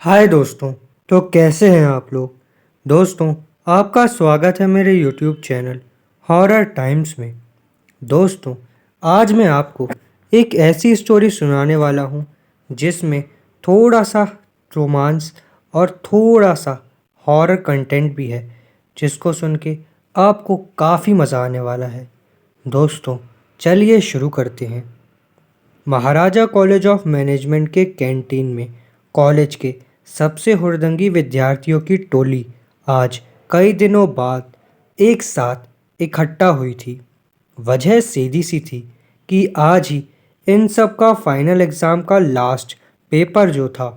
हाय दोस्तों। तो कैसे हैं आप लोग। दोस्तों, आपका स्वागत है मेरे यूट्यूब चैनल हॉरर टाइम्स में। दोस्तों, आज मैं आपको एक ऐसी स्टोरी सुनाने वाला हूं जिसमें थोड़ा सा रोमांस और थोड़ा सा हॉरर कंटेंट भी है, जिसको सुन के आपको काफ़ी मज़ा आने वाला है। दोस्तों, चलिए शुरू करते हैं। महाराजा कॉलेज ऑफ मैनेजमेंट के कैंटीन में कॉलेज के सबसे हुड़दंगी विद्यार्थियों की टोली आज कई दिनों बाद एक साथ इकट्ठा हुई थी। वजह सीधी सी थी कि आज ही इन सब का फाइनल एग्ज़ाम का लास्ट पेपर जो था।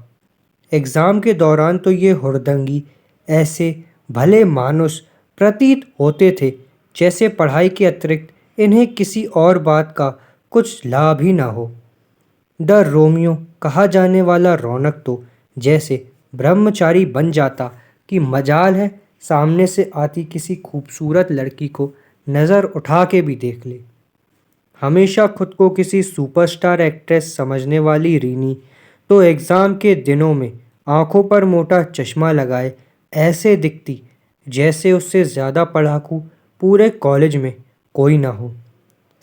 एग्ज़ाम के दौरान तो ये हुड़दंगी ऐसे भले मानुस प्रतीत होते थे जैसे पढ़ाई के अतिरिक्त इन्हें किसी और बात का कुछ लाभ ही ना हो। द रोमियो कहा जाने वाला रौनक तो जैसे ब्रह्मचारी बन जाता कि मजाल है सामने से आती किसी खूबसूरत लड़की को नज़र उठा के भी देख ले। हमेशा खुद को किसी सुपरस्टार एक्ट्रेस समझने वाली रीनी तो एग्ज़ाम के दिनों में आंखों पर मोटा चश्मा लगाए ऐसे दिखती जैसे उससे ज़्यादा पढ़ाकू पूरे कॉलेज में कोई ना हो।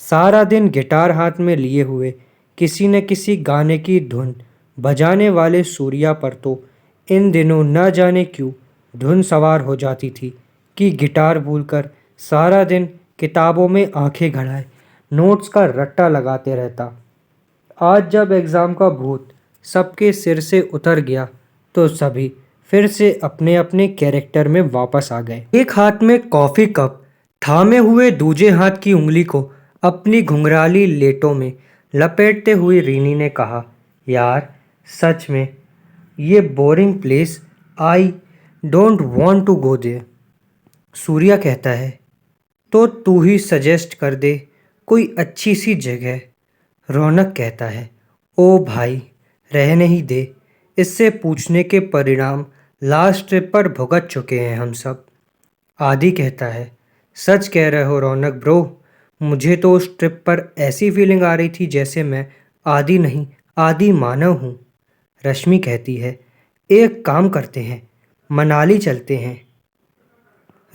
सारा दिन गिटार हाथ में लिए हुए किसी न किसी गाने की धुन बजाने वाले सूर्या पर तो इन दिनों न जाने क्यों धुन सवार हो जाती थी कि गिटार भूलकर सारा दिन किताबों में आंखें गड़ाए नोट्स का रट्टा लगाते रहता। आज जब एग्ज़ाम का भूत सबके सिर से उतर गया तो सभी फिर से अपने अपने कैरेक्टर में वापस आ गए। एक हाथ में कॉफ़ी कप थामे हुए दूजे हाथ की उंगली को अपनी घुंघराली लेटों में लपेटते हुए रीनी ने कहा, यार सच में ये boring place, I don't want to go there. Surya कहता है, तो तू ही सजेस्ट कर दे कोई अच्छी सी जगह। रौनक कहता है, ओ भाई रहने ही दे, इससे पूछने के परिणाम लास्ट ट्रिप पर भुगत चुके हैं हम सब। आदि कहता है, सच कह रहे हो रौनक ब्रो, मुझे तो उस ट्रिप पर ऐसी फीलिंग आ रही थी जैसे मैं आदि नहीं आदि मानव हूँ। रश्मि कहती है, एक काम करते हैं, मनाली चलते हैं।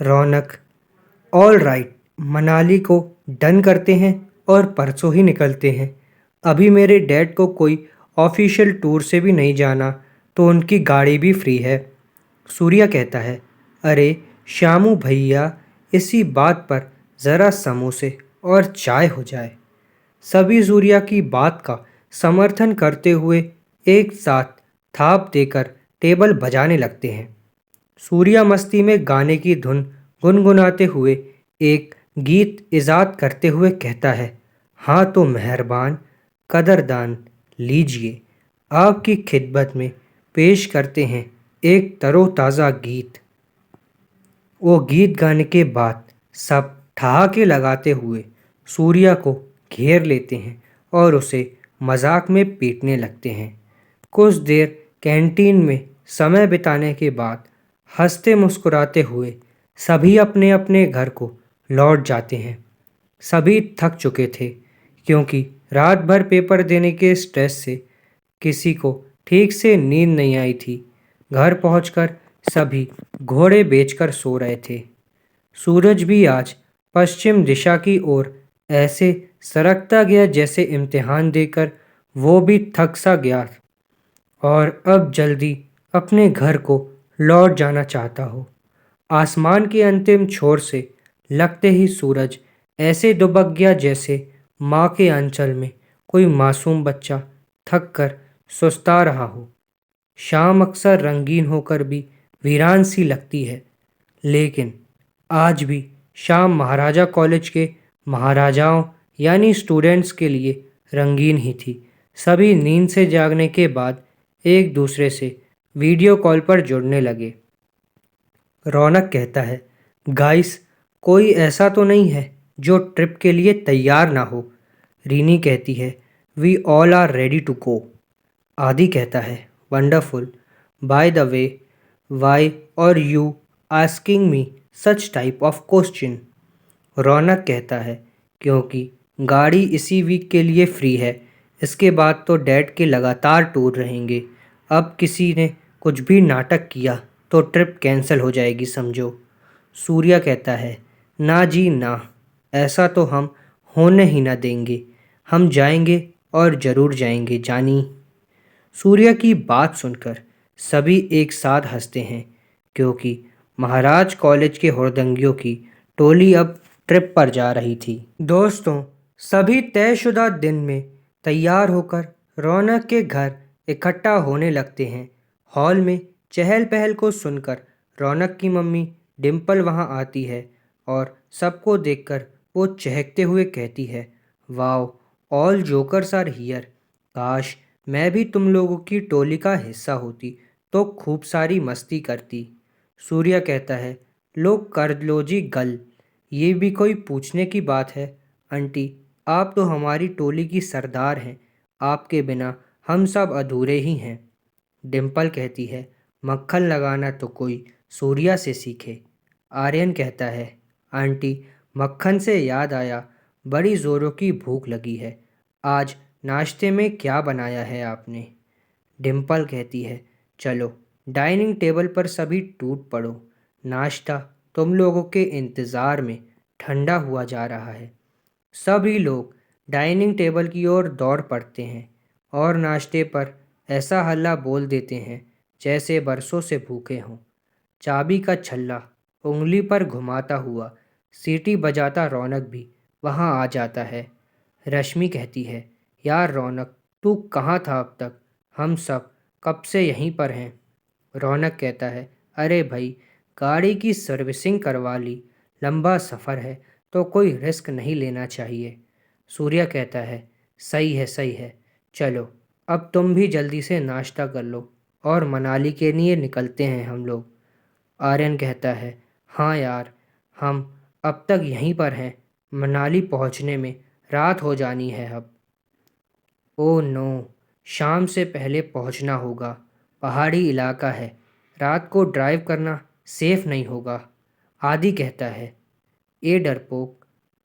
रौनक, ऑल राइट, मनाली को डन करते हैं और परसों ही निकलते हैं। अभी मेरे डैड को कोई ऑफिशियल टूर से भी नहीं जाना तो उनकी गाड़ी भी फ्री है। सूर्या कहता है, अरे श्यामू भैया, इसी बात पर ज़रा समोसे और चाय हो जाए। सभी सूर्या की बात का समर्थन करते हुए एक साथ थाप देकर टेबल बजाने लगते हैं। सूर्या मस्ती में गाने की धुन गुनगुनाते हुए एक गीत इजाद करते हुए कहता है, हाँ तो मेहरबान कदरदान, लीजिए आपकी खिदमत में पेश करते हैं एक तरोताज़ा गीत। वो गीत गाने के बाद सब ठहाके लगाते हुए सूर्या को घेर लेते हैं और उसे मजाक में पीटने लगते हैं। कुछ देर कैंटीन में समय बिताने के बाद हंसते मुस्कुराते हुए सभी अपने अपने घर को लौट जाते हैं। सभी थक चुके थे क्योंकि रात भर पेपर देने के स्ट्रेस से किसी को ठीक से नींद नहीं आई थी। घर पहुंचकर सभी घोड़े बेचकर सो रहे थे। सूरज भी आज पश्चिम दिशा की ओर ऐसे सरकता गया जैसे इम्तिहान देकर वो भी थक सा गया और अब जल्दी अपने घर को लौट जाना चाहता हो। आसमान के अंतिम छोर से लगते ही सूरज ऐसे दुबक गया जैसे माँ के आंचल में कोई मासूम बच्चा थक कर सुस्ता रहा हो। शाम अक्सर रंगीन होकर भी वीरान सी लगती है, लेकिन आज भी शाम महाराजा कॉलेज के महाराजाओं यानी स्टूडेंट्स के लिए रंगीन ही थी। सभी नींद से जागने के बाद एक दूसरे से वीडियो कॉल पर जुड़ने लगे। रौनक कहता है, गाइस कोई ऐसा तो नहीं है जो ट्रिप के लिए तैयार ना हो। रीनी कहती है, we all are ready to go. Aadi कहता है, wonderful, by the way why are you asking me such type of question. Raunak कहता है, क्योंकि गाड़ी इसी वीक के लिए फ्री है, इसके बाद तो डैड के लगातार टूर रहेंगे। अब किसी ने कुछ भी नाटक किया तो ट्रिप कैंसिल हो जाएगी समझो। सूर्या कहता है, ना जी ना, ऐसा तो हम होने ही ना देंगे। हम जाएंगे और ज़रूर जाएंगे जानी। सूर्या की बात सुनकर सभी एक साथ हंसते हैं क्योंकि महाराज कॉलेज के हुड़दंगियों की टोली अब ट्रिप पर जा रही थी। दोस्तों, सभी तयशुदा दिन में तैयार होकर रौनक के घर इकट्ठा होने लगते हैं। हॉल में चहल पहल को सुनकर रौनक की मम्मी डिम्पल वहां आती है और सबको देखकर वो चहकते हुए कहती है, wow, all jokers are here. काश मैं भी तुम लोगों की टोली का हिस्सा होती तो खूब सारी मस्ती करती। सूर्या कहता है, लो कर लो जी गल, ये भी कोई पूछने की बात है। आंटी, आप तो हमारी टोली की सरदार हैं, आपके बिना हम सब अधूरे ही हैं। डिम्पल कहती है, मक्खन लगाना तो कोई सूर्या से सीखे। आर्यन कहता है, आंटी, मक्खन से याद आया, बड़ी ज़ोरों की भूख लगी है। आज नाश्ते में क्या बनाया है आपने? डिम्पल कहती है, चलो डाइनिंग टेबल पर सभी टूट पड़ो। नाश्ता तुम लोगों के इंतज़ार में ठंडा हुआ जा रहा है। सभी लोग डाइनिंग टेबल की ओर दौड़ पड़ते हैं और नाश्ते पर ऐसा हल्ला बोल देते हैं जैसे बरसों से भूखे हों। चाबी का छल्ला उंगली पर घुमाता हुआ सीटी बजाता रौनक भी वहां आ जाता है। रश्मि कहती है, यार रौनक, तू कहाँ था अब तक? हम सब कब से यहीं पर हैं। रौनक कहता है, अरे भाई, गाड़ी की सर्विसिंग करवा ली, लंबा सफ़र है तो कोई रिस्क नहीं लेना चाहिए। सूर्या कहता है, सही है, चलो अब तुम भी जल्दी से नाश्ता कर लो और मनाली के लिए निकलते हैं हम लोग। आर्यन कहता है, हाँ यार, हम अब तक यहीं पर हैं, मनाली पहुंचने में रात हो जानी है अब। ओह नो, शाम से पहले पहुंचना होगा, पहाड़ी इलाका है, रात को ड्राइव करना सेफ नहीं होगा। आदि कहता है, ए डरपोक,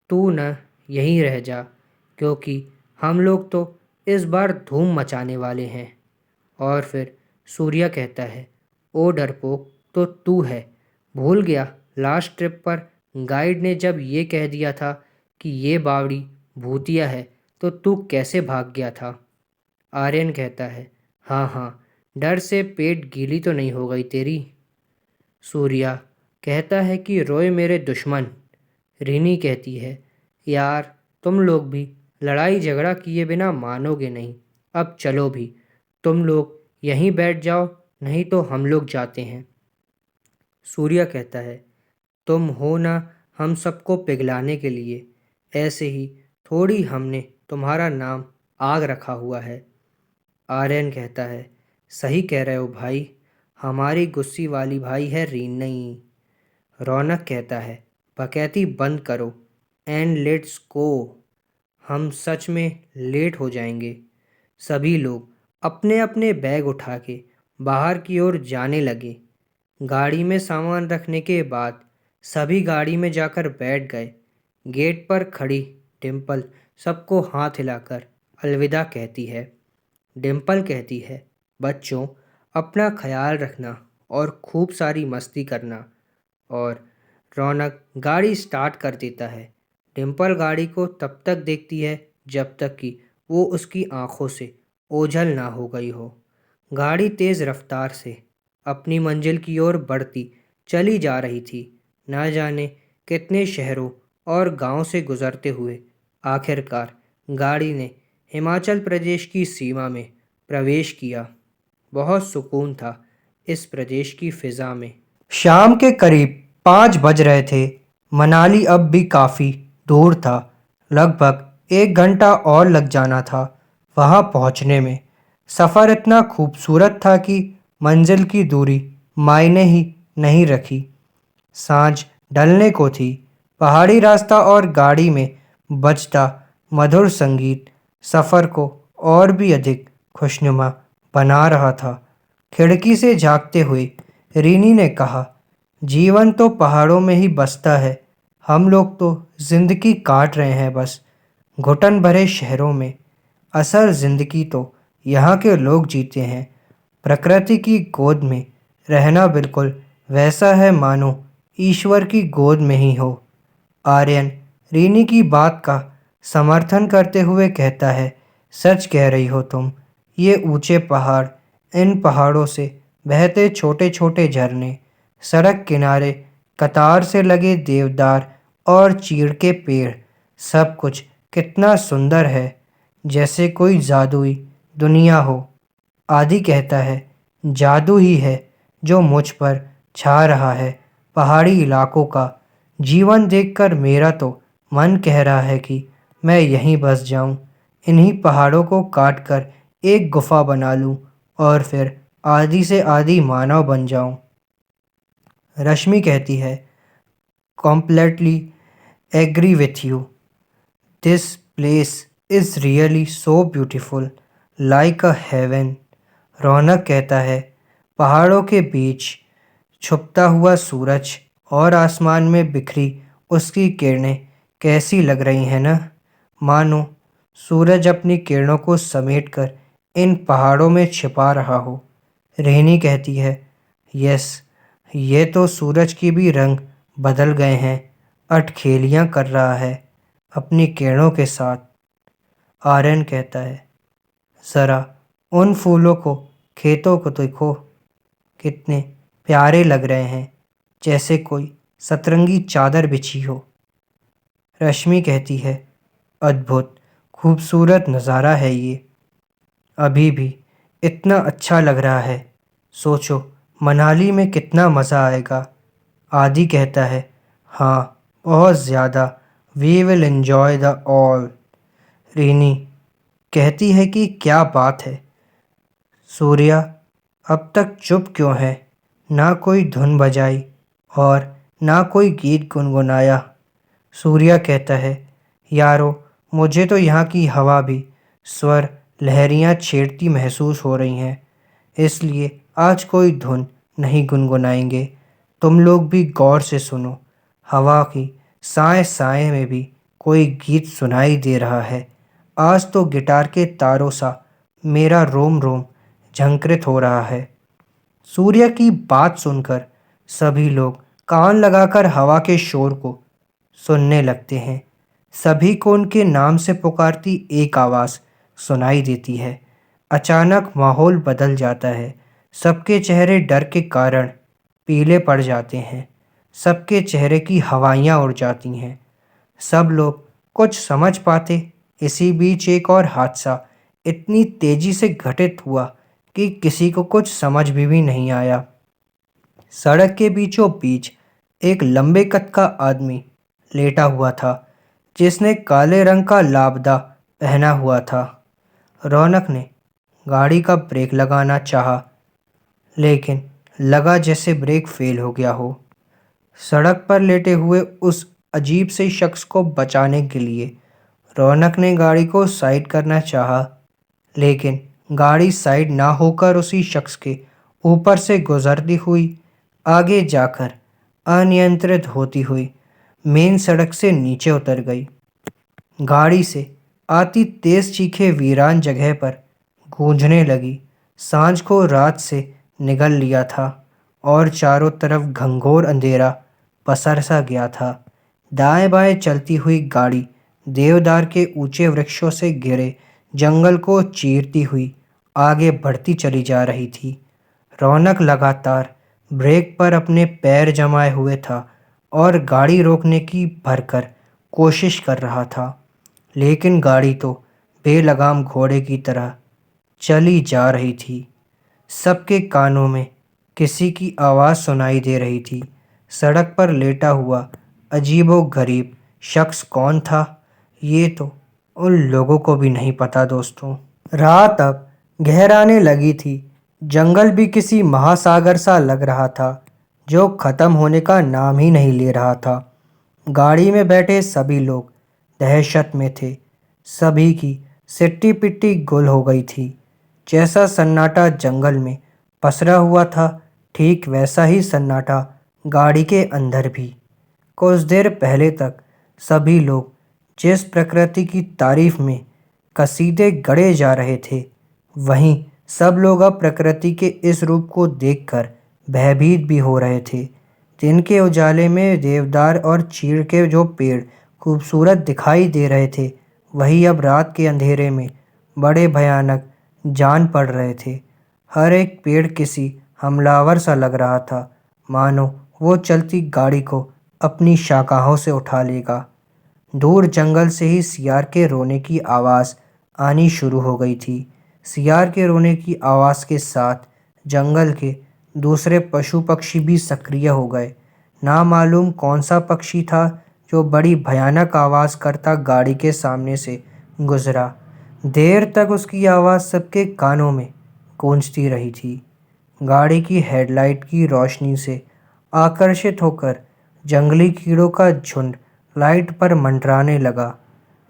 तू न यहीं रह जा, क्योंकि हम लोग तो इस बार धूम मचाने वाले हैं। और फिर सूर्या कहता है, ओ डरपोक तो तू है, भूल गया लास्ट ट्रिप पर गाइड ने जब ये कह दिया था कि ये बावड़ी भूतिया है तो तू कैसे भाग गया था। आर्यन कहता है, हाँ हाँ, डर से पेट गीली तो नहीं हो गई तेरी। सूर्या कहता है कि रोए मेरे दुश्मन। रीनी कहती है, यार तुम लोग भी लड़ाई झगड़ा किए बिना मानोगे नहीं, अब चलो भी, तुम लोग यहीं बैठ जाओ, नहीं तो हम लोग जाते हैं। सूर्या कहता है, तुम हो ना हम सबको पिघलाने के लिए, ऐसे ही थोड़ी हमने तुम्हारा नाम आग रखा हुआ है। आर्यन कहता है, सही कह रहे हो भाई, हमारी गुस्सी वाली भाई है रीनी। रौनक कहता है, बकैती बंद करो एंड लेट्स गो, हम सच में लेट हो जाएंगे। सभी लोग अपने अपने बैग उठा के बाहर की ओर जाने लगे। गाड़ी में सामान रखने के बाद सभी गाड़ी में जाकर बैठ गए। गेट पर खड़ी डिम्पल सबको हाथ हिलाकर अलविदा कहती है। डिम्पल कहती है, बच्चों, अपना ख्याल रखना और खूब सारी मस्ती करना। और रौनक गाड़ी स्टार्ट कर देता है। डिम्पल गाड़ी को तब तक देखती है जब तक कि वो उसकी आंखों से ओझल ना हो गई हो। गाड़ी तेज़ रफ्तार से अपनी मंजिल की ओर बढ़ती चली जा रही थी। न जाने कितने शहरों और गांव से गुजरते हुए आखिरकार गाड़ी ने हिमाचल प्रदेश की सीमा में प्रवेश किया। बहुत सुकून था इस प्रदेश की फ़िज़ा में। शाम के करीब 5 बज रहे थे। मनाली अब भी काफ़ी दूर था, लगभग 1 घंटा और लग जाना था वहाँ पहुँचने में। सफ़र इतना खूबसूरत था कि मंजिल की दूरी मायने ही नहीं रखी। सांझ ढलने को थी। पहाड़ी रास्ता और गाड़ी में बजता मधुर संगीत सफ़र को और भी अधिक खुशनुमा बना रहा था। खिड़की से झांकते हुए रीनी ने कहा, जीवन तो पहाड़ों में ही बसता है, हम लोग तो ज़िंदगी काट रहे हैं बस घुटन भरे शहरों में। असल ज़िंदगी तो यहाँ के लोग जीते हैं। प्रकृति की गोद में रहना बिल्कुल वैसा है मानो ईश्वर की गोद में ही हो। आर्यन रीनी की बात का समर्थन करते हुए कहता है, सच कह रही हो तुम। ये ऊंचे पहाड़, इन पहाड़ों से बहते छोटे छोटे झरने, सड़क किनारे कतार से लगे देवदार और चीड़ के पेड़, सब कुछ कितना सुंदर है, जैसे कोई जादुई दुनिया हो। आदि कहता है, जादू ही है जो मुझ पर छा रहा है। पहाड़ी इलाकों का जीवन देखकर मेरा तो मन कह रहा है कि मैं यहीं बस जाऊं, इन्हीं पहाड़ों को काट कर एक गुफा बना लूं और फिर आदि से आदि मानव बन जाऊं। रश्मि कहती है, completely agree with you, this place is really so beautiful, like a heaven. Raunak कहता है, पहाड़ों के बीच छुपता हुआ सूरज और आसमान में बिखरी उसकी किरणें कैसी लग रही हैं ना, मानो सूरज अपनी किरणों को समेटकर इन पहाड़ों में छिपा रहा हो। रेनी कहती है, यस, ये तो सूरज की भी रंग बदल गए हैं, अटखेलियाँ कर रहा है अपनी किरणों के साथ। आर्यन कहता है, ज़रा उन फूलों को, खेतों को देखो, कितने प्यारे लग रहे हैं, जैसे कोई सतरंगी चादर बिछी हो। रश्मि कहती है, अद्भुत खूबसूरत नज़ारा है ये, अभी भी इतना अच्छा लग रहा है, सोचो मनाली में कितना मज़ा आएगा। आदि कहता है, हाँ बहुत ज़्यादा, we will enjoy the all. Rini कहती है कि क्या बात है, सूर्या अब तक चुप क्यों है, ना कोई धुन बजाई और ना कोई गीत गुनगुनाया। सूर्या कहता है, यारो मुझे तो यहाँ की हवा भी स्वर लहरियाँ छेड़ती महसूस हो रही हैं, इसलिए आज कोई धुन नहीं गुनगुनाएंगे। तुम लोग भी गौर से सुनो, हवा की साए साए में भी कोई गीत सुनाई दे रहा है। आज तो गिटार के तारों सा मेरा रोम रोम झंकृत हो रहा है। सूर्य की बात सुनकर सभी लोग कान लगाकर हवा के शोर को सुनने लगते हैं। सभी को उनके नाम से पुकारती एक आवाज़ सुनाई देती है। अचानक माहौल बदल जाता है। सबके चेहरे डर के कारण पीले पड़ जाते हैं। सबके चेहरे की हवाइयाँ उड़ जाती हैं। सब लोग कुछ समझ पाते। इसी बीच एक और हादसा इतनी तेजी से घटित हुआ कि किसी को कुछ समझ भी नहीं आया। सड़क के बीचों बीच एक लंबे कद का आदमी लेटा हुआ था, जिसने काले रंग का लापदा पहना हुआ था। रौनक ने गाड़ी का ब्रेक लगाना चाहा, लेकिन लगा जैसे ब्रेक फेल हो गया हो। सड़क पर लेटे हुए उस अजीब से शख्स को बचाने के लिए रौनक ने गाड़ी को साइड करना चाहा, लेकिन गाड़ी साइड ना होकर उसी शख्स के ऊपर से गुजरती हुई आगे जाकर अनियंत्रित होती हुई मेन सड़क से नीचे उतर गई। गाड़ी से आती तेज चीखें वीरान जगह पर गूंजने लगी। सांझ को रात से निगल लिया था और चारों तरफ घंघोर अंधेरा पसर सा गया था। दाएं बाएं चलती हुई गाड़ी देवदार के ऊंचे वृक्षों से घिरे जंगल को चीरती हुई आगे बढ़ती चली जा रही थी। रौनक लगातार ब्रेक पर अपने पैर जमाए हुए था और गाड़ी रोकने की भरकर कोशिश कर रहा था, लेकिन गाड़ी तो बेलगाम घोड़े की तरह चली जा रही थी। सबके कानों में किसी की आवाज़ सुनाई दे रही थी। सड़क पर लेटा हुआ अजीबो-गरीब शख्स कौन था, ये तो उन लोगों को भी नहीं पता दोस्तों। रात अब गहराने लगी थी। जंगल भी किसी महासागर सा लग रहा था, जो ख़त्म होने का नाम ही नहीं ले रहा था। गाड़ी में बैठे सभी लोग दहशत में थे। सभी की सिट्टी पिट्टी गुल हो गई थी। जैसा सन्नाटा जंगल में पसरा हुआ था, ठीक वैसा ही सन्नाटा गाड़ी के अंदर भी। कुछ देर पहले तक सभी लोग जिस प्रकृति की तारीफ में कसीदे गढ़े जा रहे थे, वहीं सब लोग अब प्रकृति के इस रूप को देखकर भयभीत भी हो रहे थे। दिन के उजाले में देवदार और चीड़ के जो पेड़ खूबसूरत दिखाई दे रहे थे, वही अब रात के अंधेरे में बड़े भयानक जान पड़ रहे थे। हर एक पेड़ किसी हमलावर सा लग रहा था, मानो वो चलती गाड़ी को अपनी शाखाओं से उठा लेगा। दूर जंगल से ही सियार के रोने की आवाज़ आनी शुरू हो गई थी। सियार के रोने की आवाज़ के साथ जंगल के दूसरे पशु पक्षी भी सक्रिय हो गए। नामालूम कौन सा पक्षी था जो बड़ी भयानक आवाज़ करता गाड़ी के सामने से गुजरा। देर तक उसकी आवाज़ सबके कानों में गूंजती रही थी। गाड़ी की हेडलाइट की रोशनी से आकर्षित होकर जंगली कीड़ों का झुंड लाइट पर मंडराने लगा।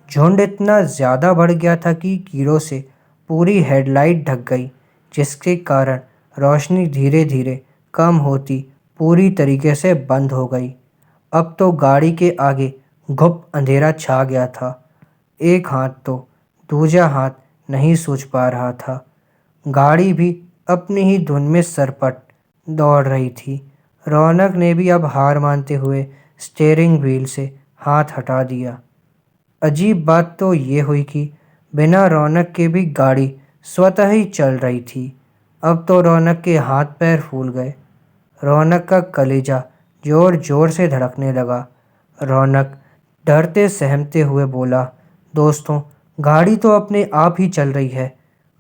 झुंड इतना ज़्यादा बढ़ गया था कि कीड़ों से पूरी हेडलाइट ढक गई, जिसके कारण रोशनी धीरे धीरे कम होती पूरी तरीके से बंद हो गई। अब तो गाड़ी के आगे घुप अंधेरा छा गया था। एक हाथ तो दूजा हाथ नहीं सूझ पा रहा था। गाड़ी भी अपनी ही धुन में सरपट दौड़ रही थी। रौनक ने भी अब हार मानते हुए स्टीयरिंग व्हील से हाथ हटा दिया। अजीब बात तो ये हुई कि बिना रौनक के भी गाड़ी स्वतः ही चल रही थी। अब तो रौनक के हाथ पैर फूल गए। रौनक का कलेजा जोर जोर से धड़कने लगा। रौनक डरते सहमते हुए बोला, दोस्तों, गाड़ी तो अपने आप ही चल रही है।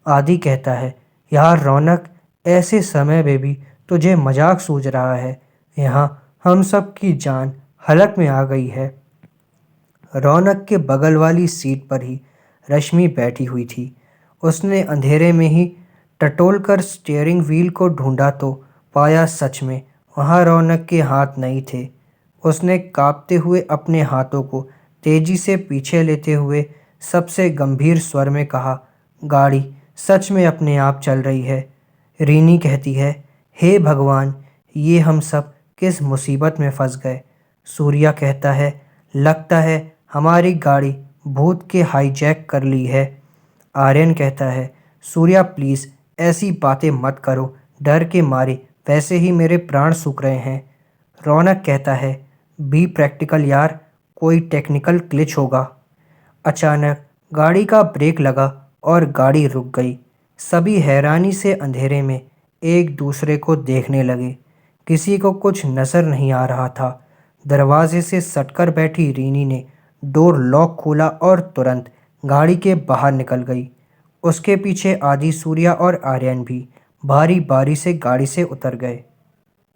आदि कहता है, यार रौनक, ऐसे समय में भी तुझे मजाक सूझ रहा है। यहाँ हम सब की जान हलक में आ गई है। रौनक के बगल वाली सीट पर ही रश्मि बैठी हुई थी। उसने अंधेरे में ही टटोल कर स्टीयरिंग व्हील को ढूंढा तो पाया सच में वहाँ रौनक के हाथ नहीं थे। उसने कांपते हुए अपने हाथों को तेजी से पीछे लेते हुए सबसे गंभीर स्वर में कहा, गाड़ी सच में अपने आप चल रही है। रीनी कहती है, हे भगवान, ये हम सब किस मुसीबत में फंस गए। सूर्या कहता है, लगता है हमारी गाड़ी भूत के हाईजैक कर ली है। आर्यन कहता है, सूर्या प्लीज़ ऐसी बातें मत करो, डर के मारे वैसे ही मेरे प्राण सूख रहे हैं। रौनक कहता है, बी प्रैक्टिकल यार, कोई टेक्निकल ग्लिच होगा। अचानक गाड़ी का ब्रेक लगा और गाड़ी रुक गई। सभी हैरानी से अंधेरे में एक दूसरे को देखने लगे। किसी को कुछ नज़र नहीं आ रहा था। दरवाजे से सटकर बैठी रीनी ने डोर लॉक खोला और तुरंत गाड़ी के बाहर निकल गई। उसके पीछे आदि, सूर्या और आर्यन भी बारी बारी से गाड़ी से उतर गए।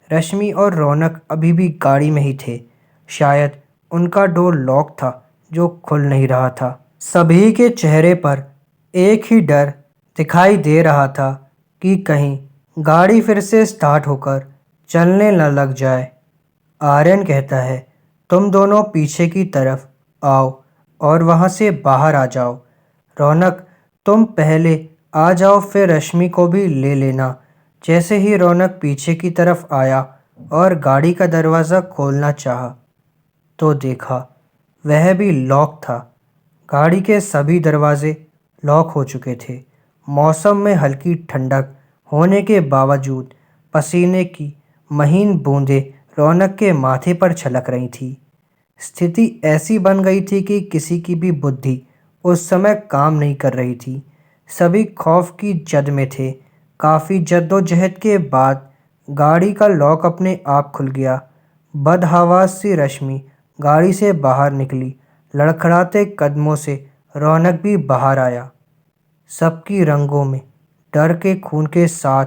रश्मि और रौनक अभी भी गाड़ी में ही थे। शायद उनका डोर लॉक था जो खुल नहीं रहा था। सभी के चेहरे पर एक ही डर दिखाई दे रहा था कि कहीं गाड़ी फिर से स्टार्ट होकर चलने न लग जाए। आर्यन कहता है, तुम दोनों पीछे की तरफ आओ और वहाँ से बाहर आ जाओ। रौनक, तुम पहले आ जाओ, फिर रश्मि को भी ले लेना। जैसे ही रौनक पीछे की तरफ आया और गाड़ी का दरवाज़ा खोलना चाहा, तो देखा वह भी लॉक था। गाड़ी के सभी दरवाजे लॉक हो चुके थे। मौसम में हल्की ठंडक होने के बावजूद पसीने की महीन बूंदें रौनक के माथे पर छलक रही थी। स्थिति ऐसी बन गई थी कि किसी की भी बुद्धि उस समय काम नहीं कर रही थी। सभी खौफ की जद में थे। काफ़ी जद्दोजहद के बाद गाड़ी का लॉक अपने आप खुल गया। बदहवास सी रश्मि गाड़ी से बाहर निकली। लड़खड़ाते कदमों से रौनक भी बाहर आया। सबकी रंगों में डर के खून के साथ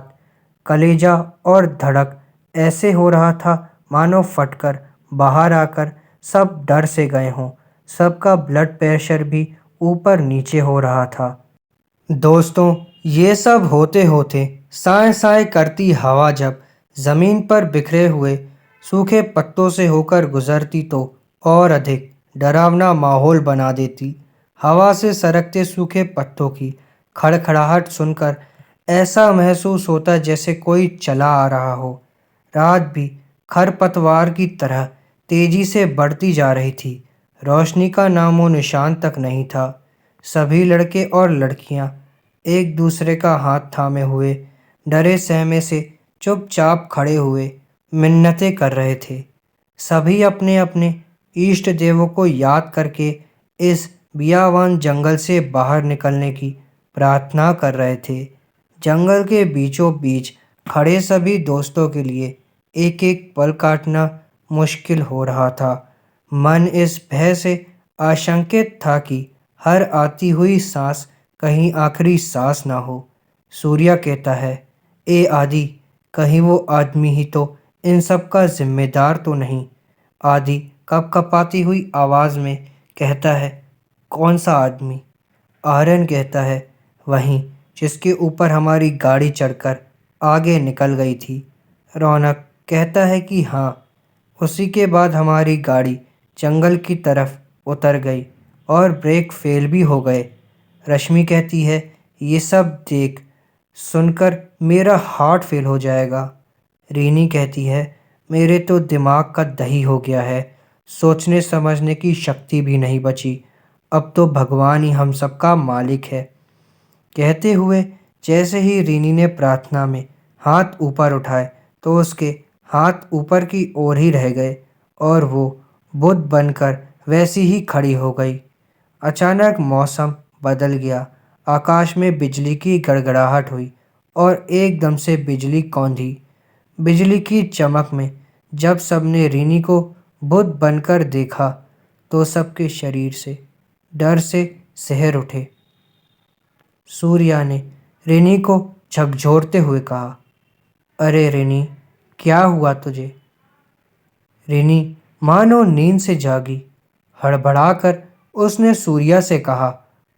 कलेजा और धड़क ऐसे हो रहा था मानो फटकर बाहर आकर सब डर से गए हों। सबका ब्लड प्रेशर भी ऊपर नीचे हो रहा था। दोस्तों, ये सब होते होते साए साए करती हवा जब ज़मीन पर बिखरे हुए सूखे पत्तों से होकर गुजरती तो और अधिक डरावना माहौल बना देती। हवा से सरकते सूखे पत्तों की खड़खड़ाहट सुनकर ऐसा महसूस होता जैसे कोई चला आ रहा हो। रात भी खरपतवार की तरह तेजी से बढ़ती जा रही थी। रोशनी का नामो निशान तक नहीं था। सभी लड़के और लड़कियां एक दूसरे का हाथ थामे हुए डरे सहमे से चुपचाप खड़े हुए मिन्नतें कर रहे थे। सभी अपने अपने इष्ट देवों को याद करके इस बियावान जंगल से बाहर निकलने की प्रार्थना कर रहे थे। जंगल के बीचों बीच खड़े सभी दोस्तों के लिए एक एक पल काटना मुश्किल हो रहा था। मन इस भय से आशंकित था कि हर आती हुई सांस कहीं आखिरी सांस ना हो। सूर्या कहता है, ए आदि, कहीं वो आदमी ही तो इन सब का जिम्मेदार तो नहीं। आदि कपकपाती हुई आवाज में कहता है, कौन सा आदमी? आर्यन कहता है, वहीं जिसके ऊपर हमारी गाड़ी चढ़कर आगे निकल गई थी। रौनक कहता है कि हाँ, उसी के बाद हमारी गाड़ी जंगल की तरफ उतर गई और ब्रेक फेल भी हो गए। रश्मि कहती है, ये सब देख सुनकर मेरा हार्ट फेल हो जाएगा। रीनी कहती है, मेरे तो दिमाग का दही हो गया है, सोचने समझने की शक्ति भी नहीं बची। अब तो भगवान ही हम सबका मालिक है। कहते हुए जैसे ही रीनी ने प्रार्थना में हाथ ऊपर उठाए तो उसके हाथ ऊपर की ओर ही रह गए और वो बुद्ध बनकर वैसी ही खड़ी हो गई। अचानक मौसम बदल गया। आकाश में बिजली की गड़गड़ाहट हुई और एकदम से बिजली कौंधी। बिजली की चमक में जब सबने रीनी को बुद्ध बनकर देखा तो सबके शरीर से डर से सिहर उठे। सूर्या ने रिनी को झकझोरते हुए कहा, अरे रिनी, क्या हुआ तुझे? रिनी मानो नींद से जागी। हड़बड़ाकर उसने सूर्या से कहा,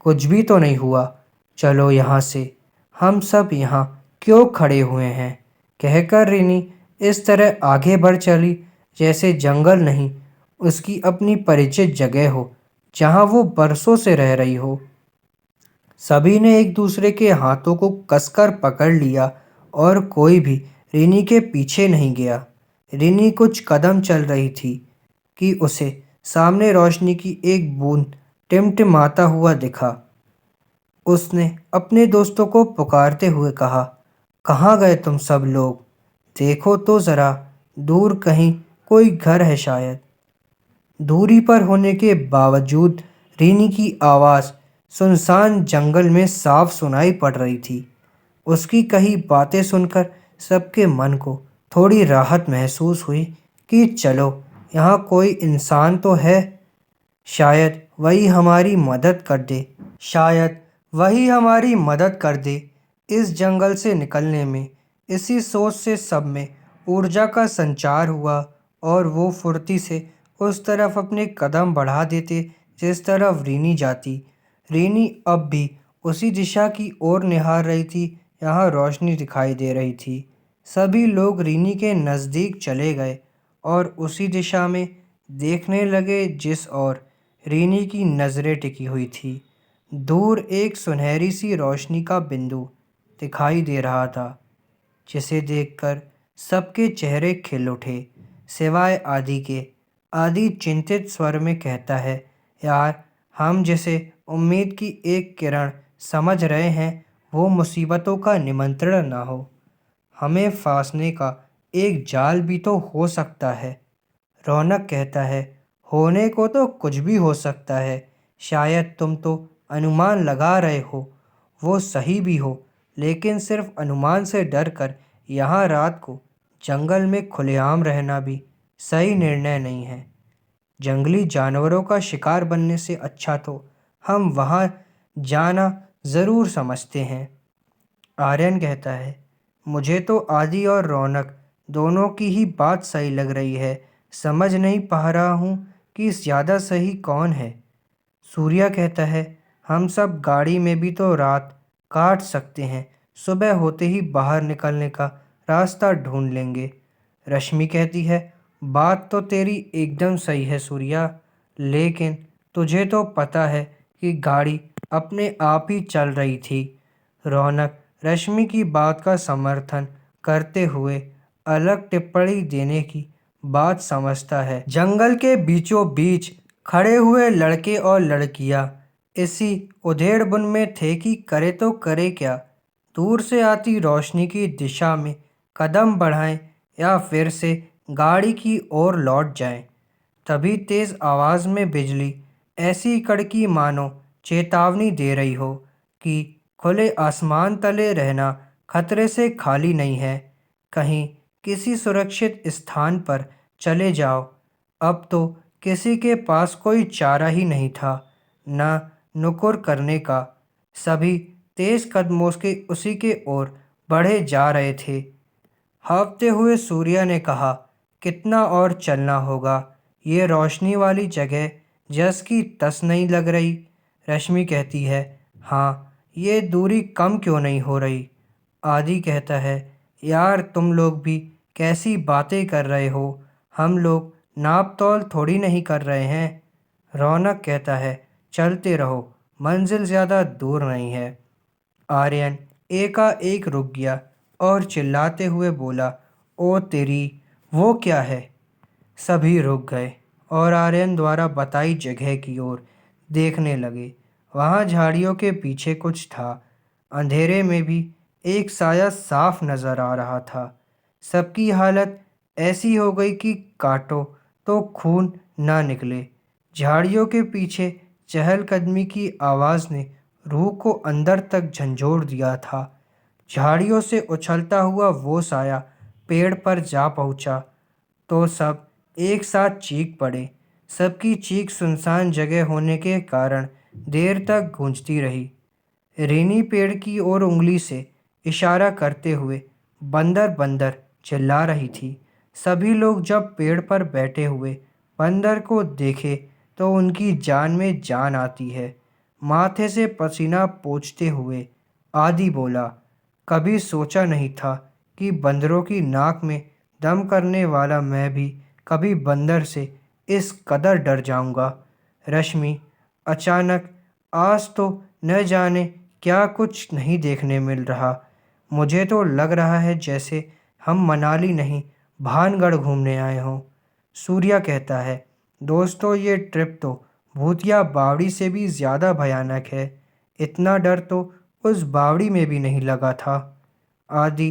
कुछ भी तो नहीं हुआ, चलो यहाँ से। हम सब यहाँ क्यों खड़े हुए हैं? कहकर रिनी इस तरह आगे बढ़ चली जैसे जंगल नहीं, उसकी अपनी परिचित जगह हो जहाँ वो बरसों से रह रही हो। सभी ने एक दूसरे के हाथों को कसकर पकड़ लिया और कोई भी रिनी के पीछे नहीं गया। रिनी कुछ कदम चल रही थी कि उसे सामने रोशनी की एक बूंद टिमटिमाता हुआ दिखा। उसने अपने दोस्तों को पुकारते हुए कहा, कहाँ गए तुम सब लोग? देखो तो ज़रा, दूर कहीं कोई घर है शायद। दूरी पर होने के बावजूद रीनी की आवाज़ सुनसान जंगल में साफ सुनाई पड़ रही थी। उसकी कही बातें सुनकर सबके मन को थोड़ी राहत महसूस हुई कि चलो, यहाँ कोई इंसान तो है, शायद वही हमारी मदद कर दे। शायद वही हमारी मदद कर दे इस जंगल से निकलने में। इसी सोच से सब में ऊर्जा का संचार हुआ और वो फुर्ती से उस तरफ अपने कदम बढ़ा देते जिस तरफ रीनी जाती। रीनी अब भी उसी दिशा की ओर निहार रही थी, यहाँ रोशनी दिखाई दे रही थी। सभी लोग रीनी के नज़दीक चले गए और उसी दिशा में देखने लगे जिस ओर रीनी की नज़रें टिकी हुई थी। दूर एक सुनहरी सी रोशनी का बिंदु दिखाई दे रहा था, जिसे देखकर सबके चेहरे खिल उठे, सिवाय आदि के। आदि चिंतित स्वर में कहता है, यार, हम जिसे उम्मीद की एक किरण समझ रहे हैं वो मुसीबतों का निमंत्रण ना हो, हमें फांसने का एक जाल भी तो हो सकता है। रौनक कहता है, होने को तो कुछ भी हो सकता है, शायद तुम तो अनुमान लगा रहे हो, वो सही भी हो, लेकिन सिर्फ अनुमान से डर कर यहाँ रात को जंगल में खुलेआम रहना भी सही निर्णय नहीं है। जंगली जानवरों का शिकार बनने से अच्छा तो हम वहाँ जाना ज़रूर समझते हैं। आर्यन कहता है, मुझे तो आदि और रौनक दोनों की ही बात सही लग रही है, समझ नहीं पा रहा हूँ कि ज़्यादा सही कौन है। सूर्या कहता है, हम सब गाड़ी में भी तो रात काट सकते हैं, सुबह होते ही बाहर निकलने का रास्ता ढूंढ लेंगे। रश्मि कहती है, बात तो तेरी एकदम सही है सूर्या, लेकिन तुझे तो पता है कि गाड़ी अपने आप ही चल रही थी। रौनक रश्मि की बात का समर्थन करते हुए अलग टिप्पणी देने की बात समझता है। जंगल के बीचों बीच खड़े हुए लड़के और लड़कियां इसी उधेड़-बुन में थे कि करे तो करे क्या। दूर से आती रोशनी की दिशा में कदम बढ़ाएं या फिर से गाड़ी की ओर लौट जाएं। तभी तेज आवाज में बिजली ऐसी कड़की मानो चेतावनी दे रही हो कि खुले आसमान तले रहना खतरे से खाली नहीं है। कहीं किसी सुरक्षित स्थान पर चले जाओ। अब तो किसी के पास कोई चारा ही नहीं था, न नुकुर करने का। सभी तेज कदमों के उसी के ओर बढ़े जा रहे थे। हाँफते हुए सूर्या ने कहा, कितना और चलना होगा। ये रोशनी वाली जगह जस की तस नहीं लग रही। रश्मि कहती है, हाँ, ये दूरी कम क्यों नहीं हो रही। आदि कहता है, यार तुम लोग भी कैसी बातें कर रहे हो। हम लोग नाप तौल थोड़ी नहीं कर रहे हैं। रौनक कहता है, चलते रहो, मंजिल ज़्यादा दूर नहीं है। आर्यन एकाएक रुक गया और चिल्लाते हुए बोला, ओ तेरी, वो क्या है। सभी रुक गए और आर्यन द्वारा बताई जगह की ओर देखने लगे। वहाँ झाड़ियों के पीछे कुछ था। अंधेरे में भी एक साया साफ नजर आ रहा था। सबकी हालत ऐसी हो गई कि काटो तो खून ना निकले। झाड़ियों के पीछे चहलकदमी की आवाज़ ने रूह को अंदर तक झंझोर दिया था। झाड़ियों से उछलता हुआ वो साया पेड़ पर जा पहुंचा तो सब एक साथ चीख पड़े। सबकी चीख सुनसान जगह होने के कारण देर तक गूंजती रही। रेनी पेड़ की ओर उंगली से इशारा करते हुए बंदर बंदर चिल्ला रही थी। सभी लोग जब पेड़ पर बैठे हुए बंदर को देखे तो उनकी जान में जान आती है। माथे से पसीना पोंछते हुए आदि बोला, कभी सोचा नहीं था कि बंदरों की नाक में दम करने वाला मैं भी कभी बंदर से इस कदर डर जाऊंगा। रश्मि अचानक, आज तो न जाने क्या कुछ नहीं देखने मिल रहा। मुझे तो लग रहा है जैसे हम मनाली नहीं, भानगढ़ घूमने आए हों। सूर्या कहता है, दोस्तों ये ट्रिप तो भूतिया बावड़ी से भी ज़्यादा भयानक है। इतना डर तो उस बावड़ी में भी नहीं लगा था। आदि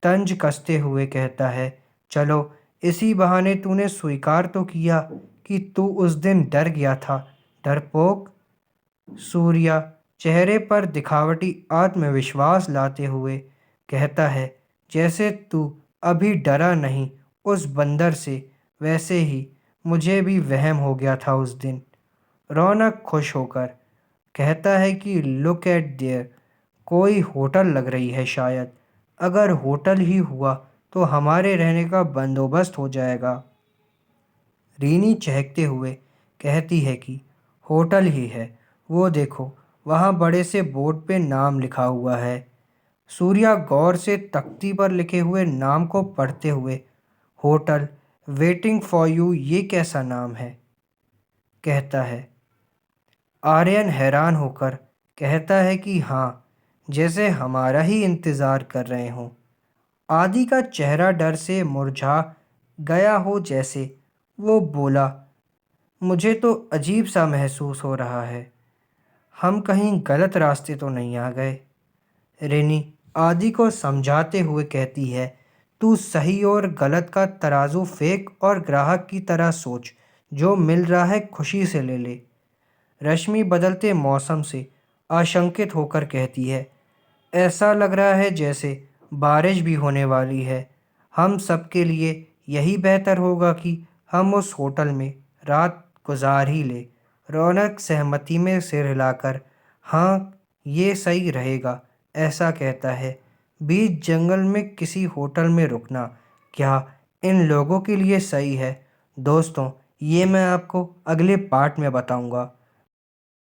तंज कसते हुए कहता है, चलो इसी बहाने तूने स्वीकार तो किया कि तू उस दिन डर गया था, डरपोक। सूर्या चेहरे पर दिखावटी आत्मविश्वास लाते हुए कहता है, जैसे तू अभी डरा नहीं उस बंदर से, वैसे ही मुझे भी वहम हो गया था उस दिन। रौनक खुश होकर कहता है कि लुक एट देयर, कोई होटल लग रही है शायद। अगर होटल ही हुआ तो हमारे रहने का बंदोबस्त हो जाएगा। रीनी चहकते हुए कहती है कि होटल ही है, वो देखो वहाँ बड़े से बोर्ड पे नाम लिखा हुआ है। सूर्या गौर से तख्ती पर लिखे हुए नाम को पढ़ते हुए, होटल वेटिंग फॉर यू, ये कैसा नाम है, कहता है। आर्यन हैरान होकर कहता है कि हाँ, जैसे हमारा ही इंतज़ार कर रहे हों। आदि का चेहरा डर से मुरझा गया हो जैसे। वो बोला, मुझे तो अजीब सा महसूस हो रहा है। हम कहीं गलत रास्ते तो नहीं आ गए। रेनी आदि को समझाते हुए कहती है, तू सही और गलत का तराजू फेंक और ग्राहक की तरह सोच। जो मिल रहा है खुशी से ले ले। रश्मि बदलते मौसम से आशंकित होकर कहती है, ऐसा लग रहा है जैसे बारिश भी होने वाली है। हम सबके लिए यही बेहतर होगा कि हम उस होटल में रात गुजार ही ले। रौनक सहमति में सिर हिलाकर, हाँ, ये सही रहेगा, ऐसा कहता है। बीच जंगल में किसी होटल में रुकना क्या इन लोगों के लिए सही है? दोस्तों, ये मैं आपको अगले पार्ट में बताऊंगा।